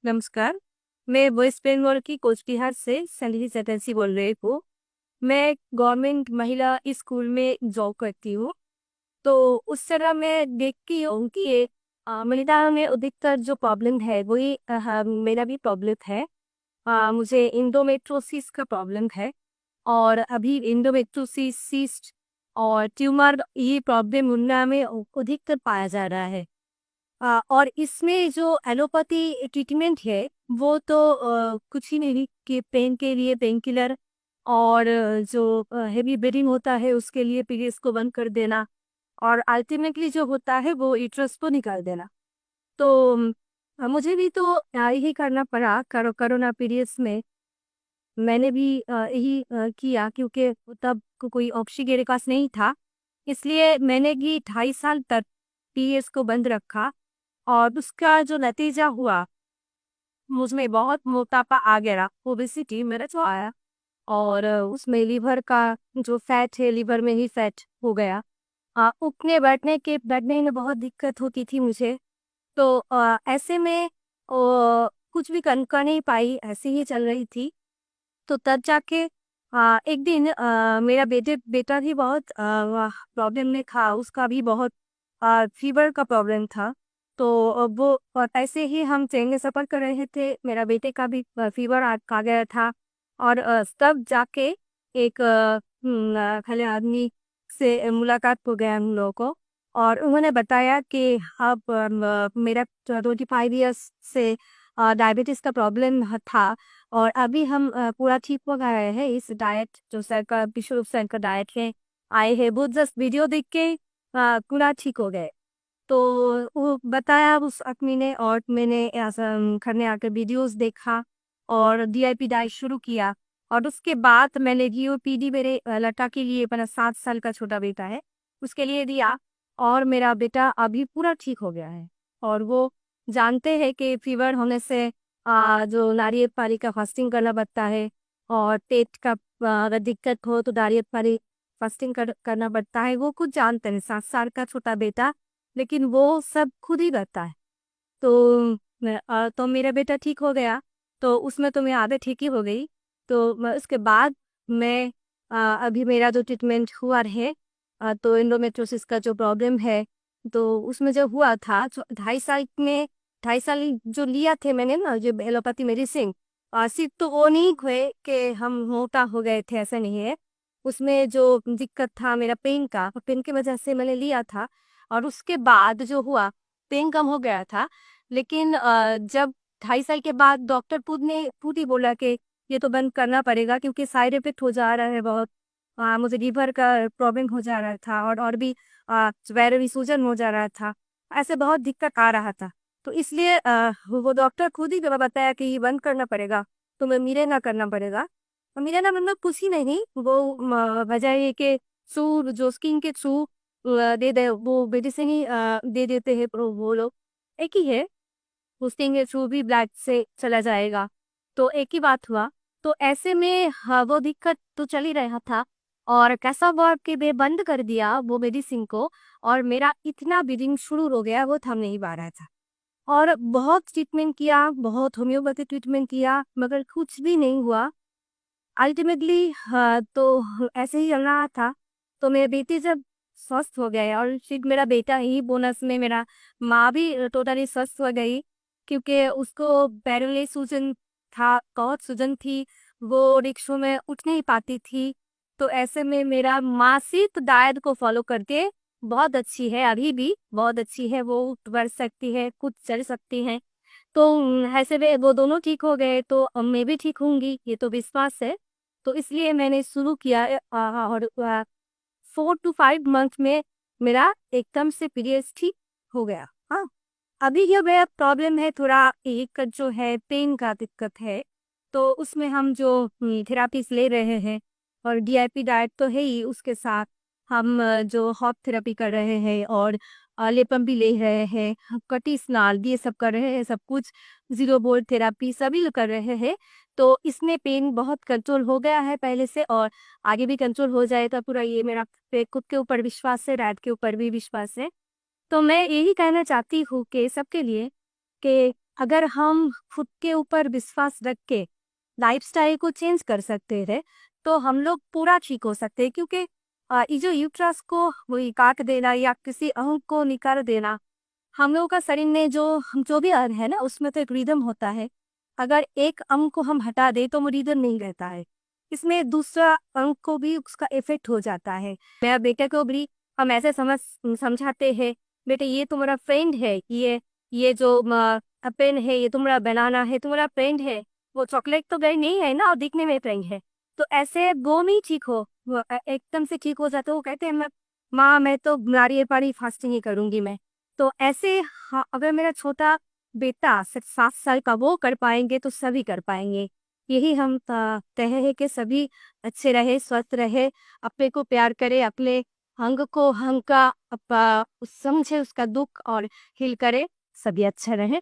नमस्कार। मैं वेस्ट बंगाल की कोचबिहार से संधि चटर्जी बोल रही हूँ। मैं गवर्नमेंट महिला स्कूल में जॉब करती हूँ। तो उस तरह मैं देखती हूँ कि ये महिलाओं में अधिकतर जो प्रॉब्लम है वही मेरा भी प्रॉब्लम है। मुझे इंडोमेट्रोसिस का प्रॉब्लम है। और अभी इंडोमेट्रोसिस सिस्ट और ट्यूमर ये प्रॉब्लम उनमें में अधिकतर पाया जा रहा है। और इसमें जो एलोपैथी ट्रीटमेंट है वो तो कुछ ही नहीं कि पेन के लिए पेन किलर और जो हेवी ब्लीडिंग होता है उसके लिए पीरियड्स को बंद कर देना और अल्टीमेटली जो होता है वो यूट्रस को निकाल देना। तो मुझे भी तो यही करना पड़ा कोरोना पीरियड्स में। मैंने भी यही किया क्योंकि तब कोई ऑप्शन मेरे पास नहीं था। इसलिए मैंने भी 2.5 साल तक पीरियड्स को बंद रखा और उसका जो नतीजा हुआ मुझमें बहुत मोटापा आ गया, ओबेसिटी मेरा जो आया। और उसमें लीवर का जो फैट है लीवर में ही फैट हो गया। उठने बैठने में बहुत दिक्कत होती थी मुझे। तो ऐसे में कुछ भी कर नहीं पाई, ऐसे ही चल रही थी। तो तब जाके एक दिन मेरा बेटा भी बहुत प्रॉब्लम में था, उसका भी बहुत फीवर का प्रॉब्लम था। तो वो ऐसे ही हम ट्रेन में सफ़र कर रहे थे, मेरा बेटे का भी फीवर आ गया था। और तब जाके एक खले आदमी से मुलाकात हो गया हम लोगों को। और उन्होंने बताया कि अब मेरा 25 ईयर्स से डायबिटीज़ का प्रॉब्लम था। और अभी हम पूरा ठीक हो गए हैं। इस डाइट जो सर का विश्व सर का डाइट है आए हैं, वो जस्ट वीडियो देख के पूरा ठीक हो गए। तो वो बताया उस आदमी ने और मैंने ऐसा घर में आकर वीडियोस देखा और डीआईपी डाइट शुरू किया। और उसके बाद मैंने जीओपीडी मेरे लड़का के लिए, मेरा 7 साल का छोटा बेटा है उसके लिए दिया। और मेरा बेटा अभी पूरा ठीक हो गया है। और वो जानते हैं कि फीवर होने से जो नारियल पानी का फास्टिंग करना पड़ता है। और पेट का अगर दिक्कत हो तो नारियल पानी फास्टिंग करना पड़ता है। वो कुछ जानते हैं, 7 साल का छोटा बेटा, लेकिन वो सब खुद ही करता है। तो तो मेरा बेटा ठीक हो गया। तो उसमें तो मैं आधे ठीक ही हो गई। तो उसके बाद मैं अभी मेरा जो ट्रीटमेंट हुआ है, तो एंडोमेट्रोसिस का जो प्रॉब्लम है, तो उसमें जो हुआ था 2.5 साल में, 2.5 साल जो लिया थे मैंने ना जो एलोपैथी मेडिसिन, सिर्फ तो वो नहीं हुए कि हम मोटा हो गए थे, ऐसा नहीं है। उसमें जो दिक्कत था मेरा पेन की वजह से मैंने लिया था। और उसके बाद जो हुआ, पेन कम हो गया था। लेकिन जब 2.5 साल के बाद डॉक्टर खुद ही बोला कि ये तो बंद करना पड़ेगा क्योंकि साइड इफेक्ट हो जा रहा है बहुत। मुझे लीवर का प्रॉब्लम हो जा रहा था और भी पैर में सूजन हो जा रहा था। ऐसे बहुत दिक्कत आ रहा था। तो इसलिए वो डॉक्टर खुद ही बताया कि ये बंद करना पड़ेगा, तुम्हें मिलेना करना पड़ेगा। और मिलेना मतलब कुछ ही नहीं, वो वजह ये कि थ्रू जो स्किन के थ्रू दे दे वो मेडिसिन ही दे देते हैं वो लोग। एक ही है, पोस्टिंग के थ्रू भी ब्लड से चला जाएगा। तो एक ही बात हुआ। तो ऐसे में वो दिक्कत तो चल ही रहा था। और कैसा हुआ कि मैं बंद कर दिया वो मेडिसिन को। और मेरा इतना ब्लीडिंग शुरू हो गया, वो थम नहीं पा रहा था। और बहुत ट्रीटमेंट किया, बहुत होम्योपैथी ट्रीटमेंट किया, मगर कुछ भी नहीं हुआ। अल्टीमेटली तो ऐसे ही चल रहा था। तो मेरे बेटी जब स्वस्थ हो गए और फिर मेरा बेटा ही बोनस में, मेरा माँ भी टोटली स्वस्थ हो गई क्योंकि उसको पैरों में सूजन था, बहुत सूजन थी। वो रिक्शों में उठ नहीं पाती थी। तो ऐसे में मेरा माँ सिर्फ डाइट को फॉलो करके बहुत अच्छी है, अभी भी बहुत अच्छी है, वो उठ बढ़ सकती है, खुद चल सकती है। तो ऐसे में वो दोनों ठीक हो गए तो अब मैं भी ठीक होंगी, ये तो विश्वास है। तो इसलिए मैंने शुरू किया और 4 to 5 मंथ में मेरा एकदम से पीरियड्स ठीक हो गया। हाँ, अभी ये मेरा प्रॉब्लम है थोड़ा, एक जो है पेन का दिक्कत है। तो उसमें हम जो थेरापीज ले रहे हैं और डीआईपी डाइट तो है ही, उसके साथ हम जो हॉट थेरेपी कर रहे हैं और लेपम भी ले रहे हैं, कटी स्नाल ये सब कर रहे हैं, सब कुछ जीरो बोल्ट थेरापी सभी कर रहे हैं। तो इसमें पेन बहुत कंट्रोल हो गया है पहले से, और आगे भी कंट्रोल हो जाएगा पूरा। ये मेरा खुद के ऊपर विश्वास है, डाइट के ऊपर भी विश्वास है। तो मैं यही कहना चाहती हूँ कि सबके लिए कि अगर हम खुद के ऊपर विश्वास रख के लाइफस्टाइल को चेंज कर सकते हैं तो हम लोग पूरा ठीक हो सकते हैं, क्योंकि ये जो यूट्रस को वही काट देना या किसी अंग को निकाल देना, हम लोगों का शरीर में जो भी अंग है ना, उसमें तो एक रिदम होता है। अगर एक अंग को हम हटा दें तो वो रिदम नहीं रहता है, इसमें दूसरा अंग को भी उसका इफेक्ट हो जाता है। मेरा बेटे को भी हम ऐसे समझाते हैं, बेटे ये तुम्हारा फ्रेंड है, ये जो पेन है ये तुम्हारा बनाना है, तुम्हारा फ्रेंड है। वो चॉकलेट तो गई नहीं है ना, और दिखने में फ्रेंड है। तो ऐसे वो नहीं ठीक हो, वो एकदम से ठीक हो जाते हो, वो कहते हैं मैं माँ मैं तो नारियल पानी फास्टिंग ही करूंगी मैं। तो ऐसे हाँ, अगर मेरा छोटा बेटा 7 साल का वो कर पाएंगे तो सभी कर पाएंगे। यही हम तय है कि सभी अच्छे रहे, स्वस्थ रहे, अपने को प्यार करे, अपने अंग को अंग का समझे उसका दुख और हील करे, सभी अच्छा रहे।